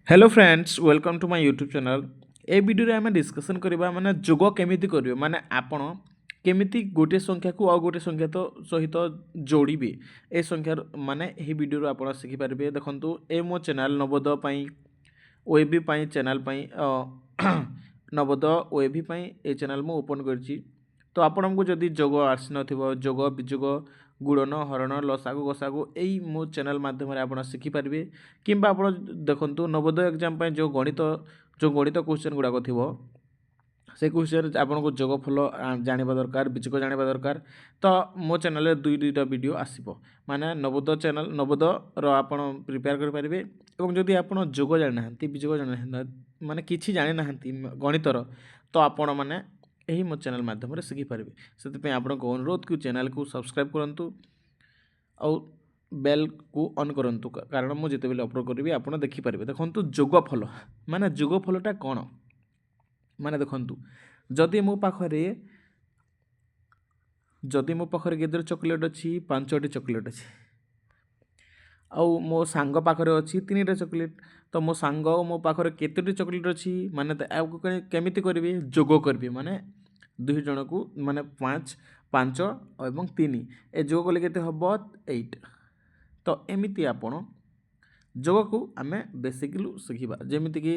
Hello friends welcome to my YouTube channel. ए video रे आम डिस्कसन करबा माने जोग केमिति करिवे माने आपण केमिति गोटे संख्या को आ गोटे संख्या तो सहित जोड़िबे ए संख्या माने एही वीडियो रो आपण सिखि पारबे। देखंतु ए मो चैनल नवोदय पई ओएबी पई चैनल पई नवोदय ओएबी पई ए चैनल मो ओपन करछि। तो आपनको जदि जोग आसी नथिबो जोग विजोग गुणन हरण लसागु गसागु एई मो चैनल माध्यम आप शिखिपारे कि आप देखु नवोदय एग्जाम जो गणित क्वेश्चन गुड़ाक थी से क्वेश्चन आपको जोगफल जाना दरकार विजोग जाना दरकार। तो मो चैनल दुई दुईटा वीडियो आसो माने नवोदय चैनल नवोदय आप प्रिपेयर करेंगे। और जदि आप जोग जाना विजोग जाना माने किसी जानी ना गणितर तो आपण मैंने यही मो चैनल माध्यम शिखिपारे से आपको अनुरोध कि चैनल को सब्सक्राइब करूँ और बेल को ऑन करंतु कारण मुझे जिते अपलोड करी आप देखिपारे। देखो जोगफल माने जोगफलटा कौन माने देखु जदि मो पाखरे केते चॉकलेट अच्छी 5टी चॉकलेट अच्छी आउ मो सांग पाखरे अच्छी 3टा चॉकलेट तो मो सांग मो पाखरे केतोटी चॉकलेट अच्छी माने केमिति करिवे जोग करिवे माने दुई जन को माने 5 5 और 3 ए जोग कले केते हबो 8। तो एमिति आपण जोग को आम बेसिकली शिखा जमीक कि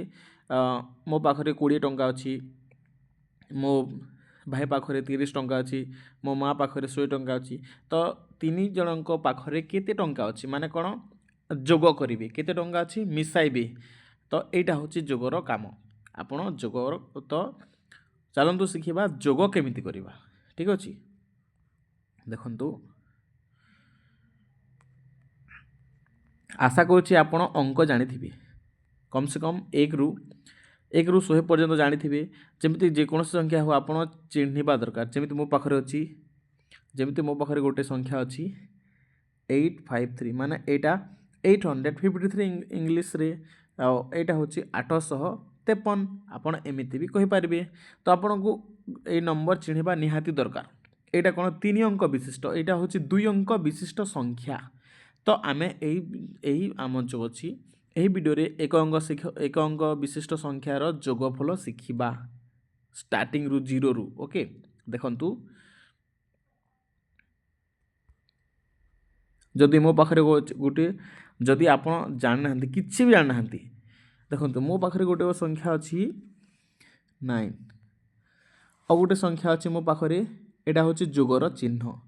मो पाखरे 20 टंका अच्छी मो भाई पाखरे 30 टंका अच्छी मो माँ पाखरे 100 टंका अच्छी तो 3 जन पाखरे केते टंका अच्छी माने कौन जोग करेंगे केते टंका अच्छी मिसाइबे। तो यहाँ हूँ जोगर काम आपण जोगर तो चलतु शिखा जोग केमिति करवा ठीक अच्छे। देखु आशा करुच्ची आपण अंक जानी कम से कम 1 रु 100 पर्यंत जानी जमी जेकोसी संख्या हो आप चिन्हवा दरकार। जमी मो पाखे अच्छी जमी मो पाखे गोटे संख्या अच्छी 853 माने एटा 853 इंग्लीश रे एटा हूँ 853 आपड़ एमती भी कहींपारे। तो आपन को ये नंबर चिन्हवा निहाती दरकार। यहाँ कौन 3 अंक विशिष्ट यहाँ हूँ 2 अंक विशिष्ट संख्या। तो आम यही आम जो अच्छी यही वीडियो रे एक अंक विशिष्ट संख्यार जोगफल शिखा स्टार्टिंग रु 0 रु ओके। देखंतु जदि मो पाखे गोटे जदि आप जाना किसी भी जाना देखो मो पाखे गोटे संख्या अच्छी 9 और गोटे संख्या अच्छी मो पाखे यहाँ हूँ जोगर चिन्ह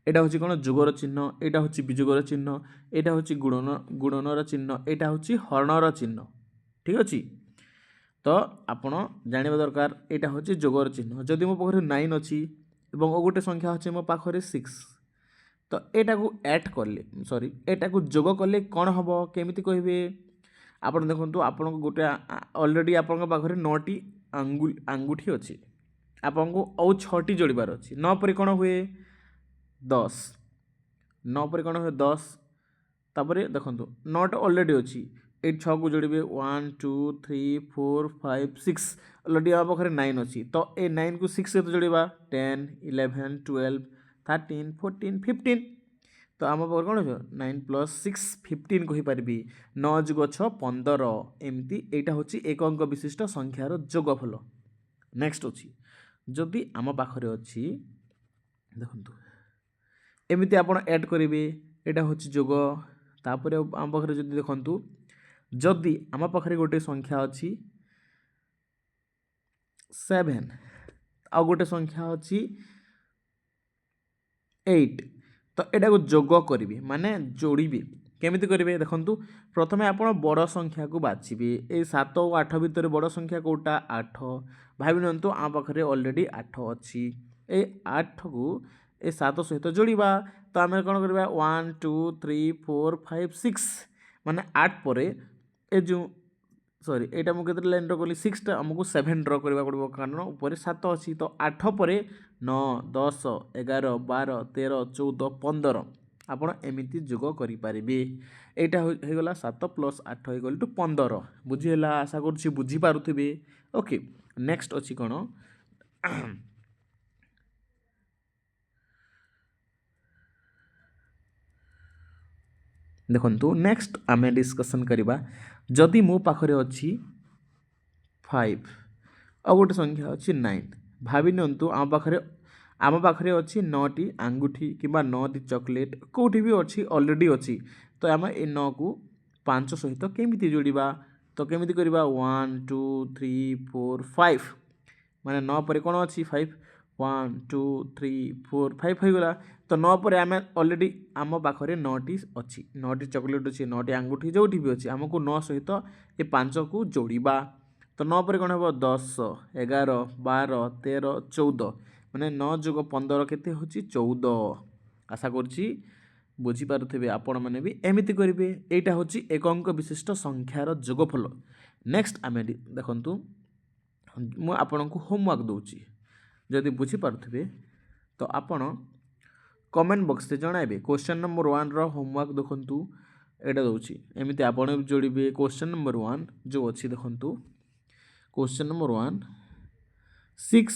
एटा हूँ कौन जोगर चिन्ह यहाँ हूँ विजोगर चिन्ह यहाँ हूँ गुणनर चिन्ह यहाँ हूँ हरणर चिन्ह ठीक अच्छे। तो आपण जानवा दरकार यहाँ हूँ जोगर चिन्ह जदि मो पाखे 9 अच्छी और गोटे संख्या अच्छे मो पाखे 6 तो एटा को ऐड कले सॉरी एटा को जोग कले कौन हम केमिति कहे आप देखो आपन गोटे अलरेडी आपण पाखे 9टी आंगुठी अच्छी आपन को और 6टी जोड़बार अच्छी 9 पर कौन हुए 10 9 पर कौन हुए 10 तापर देखो 9 अलरेडी अच्छी 8 6 को जोड़े 1 2 3 4 5 6 अलरेडी आम पाखे 9 अच्छी तो ये 9 को 6 सहित जोड़ा 10 11 12 13 14 15 तो आम पाखे कौन हो 9 + 6 15 कहींपारि 9 + 6 15 एमती यहाँ हूँ एक अंक विशिष्ट संख्यार जोगफल। नेक्स्ट अच्छी जदि आम पाखे अच्छी देखु एमती आप ऐड करेंगे यहाँ हूँ जोग तापर आम पाखे जब देखु जदि आम पाखे गोटे संख्या अच्छी 7 आ गोटे संख्या अच्छी 8 तो यहाँ को जोग करेंगे माने जोड़े केमिति करेंगे देखु प्रथमे आप बड़ संख्या को बाछिबे ए 7 और 8 भितर बड़ संख्या कोटा 8 भाई नियंतु आम पाखे अलरेडी 8 अच्छी ए 8 को ए 7 सहित जोड़ा तो आम कौन करवा 1 2 3 4 5 6 माने 8 पर ए जो सॉरी यहाँ मुझे लाइन ड्र कली 6 आमको 7 ड्र करने पड़ो कारण ऊपर 7 अच्छी तो 8 पर 9 10 11 12 13 14 15 आपण एमती जोग करेंगे। यहाँ होगा 7 + 8 = 15 बुझीगला आशा कर बुझीपारे ओके। नेक्स्ट अच्छी कौन देखो नेक्स्ट आम डिस्कसन करवा जदि मो पाखरे अच्छी 5 आ गोटे संख्या अच्छी 9 भावी नियंतु आम पाखरे अच्छी 9टी आंगुठी कि 9टी चॉकलेट कौटी भी अच्छी ऑलरेडी अच्छी तो आम ए 9 को 5 सहित केमिति जोड़िबा तो केमिति करबा 1 2 3 4 5 माने 9 पर कौन अच्छी 5 1 2 3 4 5 होगला तो 9 पर आम ऑलरेडी आम पाखरे 9टी अच्छी 9टी चॉकलेट अच्छी 9टी आंगुठी जो भी अच्छी आमको 9 सहित ये 5 को जोड़िबा तो 9 पर कौन हम 10 11 12 13 14 माने 9 + 15 केते होची 14 आशा करछि बुझीपारे आपण मैंने भी एमती करेंगे यहाँ हूँ एक अंक विशिष्ट संख्यार जोगफल नेक्स्ट आम देखु मुझे होमवर्क दूची जदि बुझीपारे तो आपण कमेंट बॉक्स से जणाइबे क्वेश्चन नंबर 1 रो होमवर्क देखु एटा दूची एमती आपण भी जोड़े क्वेश्चन नंबर 1 जो अच्छी देखु क्वेश्चन नंबर 1 6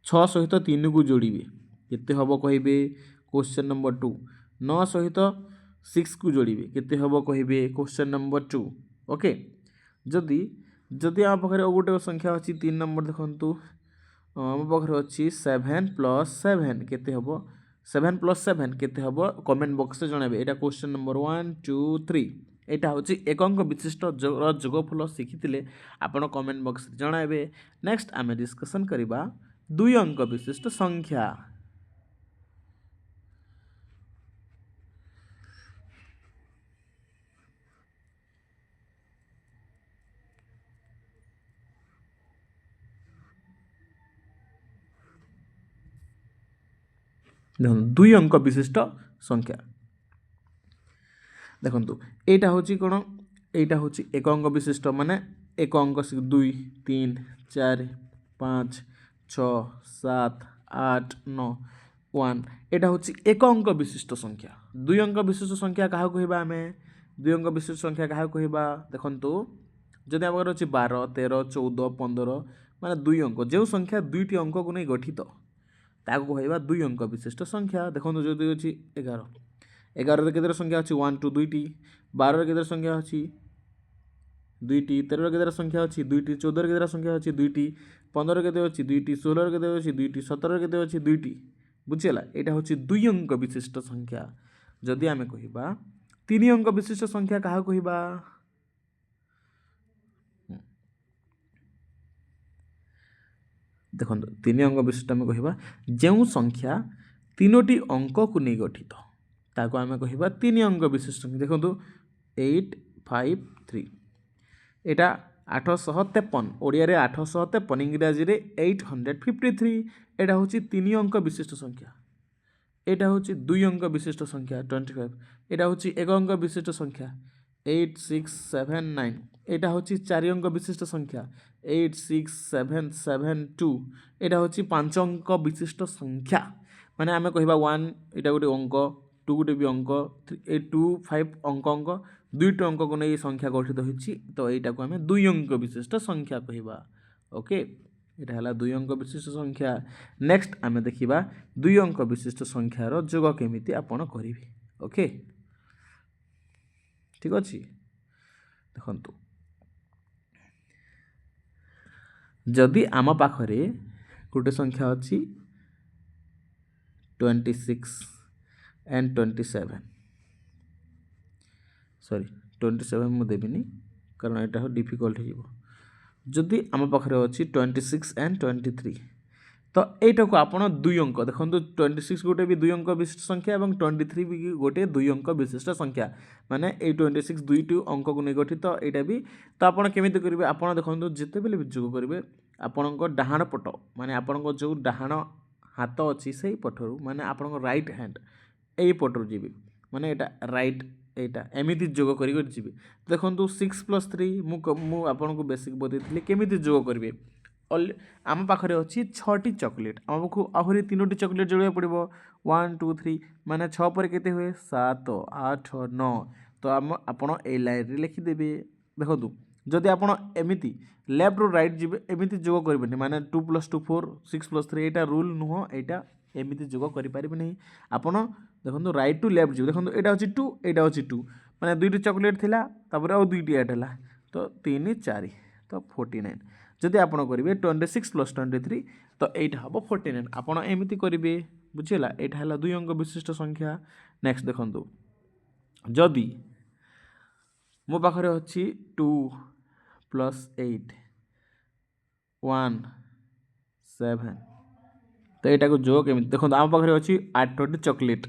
6 सहित 3 को जोड़े केते हम कहे क्वेश्चन नंबर 2 9 सहित 6 को जोड़े केते हम कहे क्वेश्चन नंबर 2 ओके जदि जदि आम पाखे गोटे संख्या अच्छी 3 नंबर देखु आम पाखे अच्छी 7 + 7 केते हम 7 + 7 केते हम कमेंट बॉक्स से जणाइबे एटा क्वेश्चन नंबर 1 2 3 यहाँ हूँ एक अंक विशिष्ट जोगफल शिखी आपण कमेंट बॉक्स से जणाइबे नेक्स्ट आम डिस्कसन करवा 2 अंक विशिष्ट संख्या देखो 2 अंक विशिष्ट संख्या देखु यहाँ हूँ कौन यहाँ हूँ एक अंक विशिष्ट माने एक अंक 2 3 4 5 6 7 8 9 1 यहाँ हूँ एक अंक विशिष्ट संख्या 2 अंक विशिष्ट संख्या क्या कहवा आम 2 अंक विशिष्ट संख्या क्या कहवा देखु जदि आम अच्छी 12 13 14 15 माने 2 अंक जो संख्या 2टी अंक को नहीं गठित ताको कहवा 2 अंक विशिष्ट संख्या देखो जो अच्छी 11 11 केते संख्या अच्छी 1 2 2टी 12 केते संख्या अच्छी 2टी 13 केते संख्या अच्छी 2टी 14 केते संख्या अच्छी 2टी 15 केते अच्छी 2टी 16 केते अच्छी 2टी 17 केते अच्छी 2टी बुझीला यहाँ हूँ 2 अंक विशिष्ट संख्या जदि आम कहवा 3 अंक विशिष्ट संख्या क्या कहवा देखो 3 अंक विशिष्ट आम कहवा जो संख्या 3टी अंक को नहीं गठित ताको आम कहवा 3 अंक विशिष्ट देखो 8 5 3 यहाँ 853 ओडिया 853 इंग्राजी रे 853 यहाँ हूँ 3 अंक विशिष्ट संख्या यहाँ हूँ 2 अंक विशिष्ट संख्या 25 यहाँ हूँ 1 अंक विशिष्ट संख्या 8 6 7 9 यहाँ हूँ 4 अंक विशिष्ट संख्या 8 6 7 7 2 यहाँ हूँ 5 अंक विशिष्ट संख्या माने आम कहवा 1 यहाँ गोटे अंक 2 गोटे भी अंक 2 5 अंक अंक 2टी अंक को नहीं संख्या गठित होती तो यहाँ को आम 2 अंक विशिष्ट संख्या कहवा ओके यहाँ है 2 अंक विशिष्ट संख्या नेक्स्ट आम देखा 2 अंक विशिष्ट संख्यार जोग केमिति आपण करेंगे ओके ठीक अच्छे देखु जदि आम पाखरे गोटे संख्या अच्छी 26 एंड 27 सॉरी 27 मुझे देविनी कारण यहाँ डिफिकल्ट हो जदि आम पाखे अच्छी 26 एंड 23 तो यहाँ को आप 2 अंक देखो 26 गोटे भी 2 अंक विशिष्ट संख्या और 23 भी गोटे 2 अंक विशिष्ट संख्या माने ये 26 2टी अंक को नहीं गठित तो यहाँ भी तो आपड़ केमी करेंगे आप देखो जिते बेले जोग करेंगे आपण डाहाण पट माने आपण जो डाहाण हाथ अच्छी से पटरू माने आपण राइट हैंड यही पटरू जी माने यहाँ राइट यहाँ एमती जोग कर देखो 6 + 3 मुझे बेसिक बतई केमी जोग करेंगे आम पाखे अच्छी 6टी चॉकलेट आमको आहरी 3टी चॉकलेट जोड़ा पड़ो 1 2 3 माने 6 पर केते हुए 7 8 9 तो आम आपण ए लाइन रे लिखिदेवे देखो जदि आपण एमती लेफ्ट रु राइट जी एमती जोग करेंगे माने 2 + 2 4 6 + 3 यहाँ रूल नुह यहाँ एमती जोग करें आपड़ देखो राइट टू लेफ्ट जी देखो यहाँ हूँ 2 यहाँ हूँ 2 मैंने दुईटी चॉकलेट थिला तापर आउ दुईटी ऐड है तो 3 4 तो 49 जदि आप करेंगे 26 + 23 तो यहाँ हम 49 आपड़ एमती करेंगे बुझीगला यहाँ है 2 अंक विशिष्ट संख्या। नेक्स्ट देखो जदि मो पाखे अच्छी 2 + 8 1 7 तो यहाँ को जोग केमी देखो आम पाखे अच्छी 8टी चॉकलेट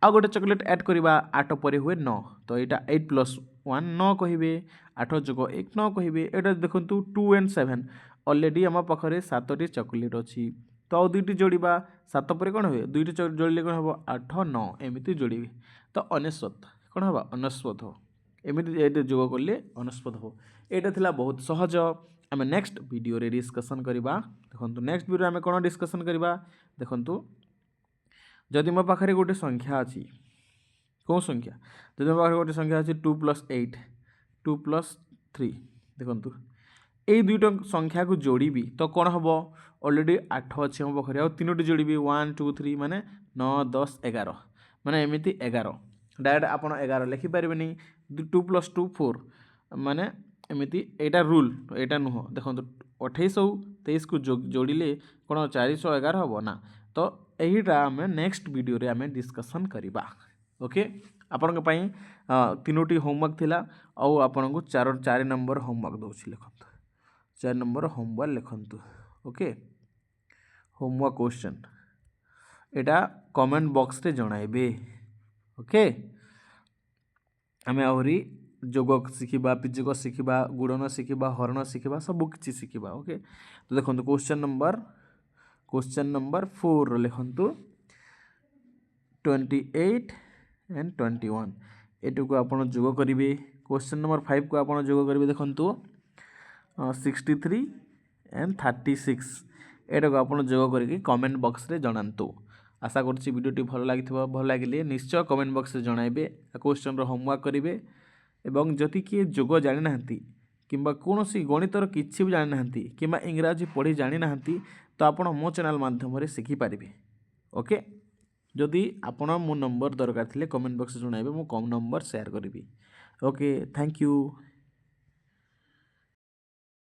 आउ गोटे चॉकलेट ऐड करवा 8 पर हुए 9 तो यहाँ 8 + 1 9 कहे 8 + 1 9 कहे यहाँ देखो 2 and 7 अलरेडी आम पाखे 7टी चॉकलेट अच्छी तो आउ दुईटी जोड़ा 7 पर कौन हुए दुईटी जोड़े कौन हम 8 9 एमती जोड़े तो 99 कौन हम 99 एमती जोग कले 99 हो। यहाँ था बहुत सहज आम नेक्स्ट वीडियो रे डिस्कसन करवा देखो नेक्स्ट वीडियो आम कौन डिस्कसन करवा देखु जदि मो पाखे गोटे संख्या अच्छी कौ संख्या जदि मो पाखे गोटे संख्या अच्छी 2 + 8 2 + 3 देखु यही दुईट संख्या को जोड़ी तो कौन हम अलरेडी 8 अच्छे मो पाखे आउ 3टी जोड़ी 1 2 3 माने 9 10 11 माने एमती 11 डायरेक्ट आप 11 लिखिपारे 2 + 2 4 माने एमती यहाँ रूल यहाँ नुह देखो 2823 को जोड़िले कौन 411 हम ना तो यहीटा आम नेक्स्ट वीडियो रे आम डिस्कसन करवा। ओके आपण 3टी होमवर्क थिला आउ आपण को 4 नंबर होमवर्क दूसरी लिखत 4 नंबर होमवर्क लिखत। ओके होमवर्क क्वेश्चन यहाँ कमेंट बॉक्स रे जणाइबे। ओके आम आहरी जोग शिखा पिजोग शिखा गुणन शिखा हरण शिखा सबकि शिखा। ओके तो देखो क्वेश्चन नंबर 4 लिखु 28 and 21 एटू को आप जोग करेंगे। क्वेश्चन नंबर 5 को आप जोग करेंगे देखु 63 and 36 एटा को आप जोग करके कमेंट बॉक्स रे जनातु। आशा करुँची वीडियोटी भल लगे निश्चय कमेंट बॉक्स रे जणाइबे क्वेश्चन रो होमवर्क करेंगे एवं जदि किए जोग जानी ना किंबा कौन सी गणितर किसी भी जानी ना किंबा इंग्राजी पढ़ी जानी ना तो आपण मो चैनल माध्यम शिखिपारे। ओके जदि आपण मो नंबर दरकार थिले कमेंट बॉक्स जणाइबे मो कम नंबर शेयर करी। Okay thank you.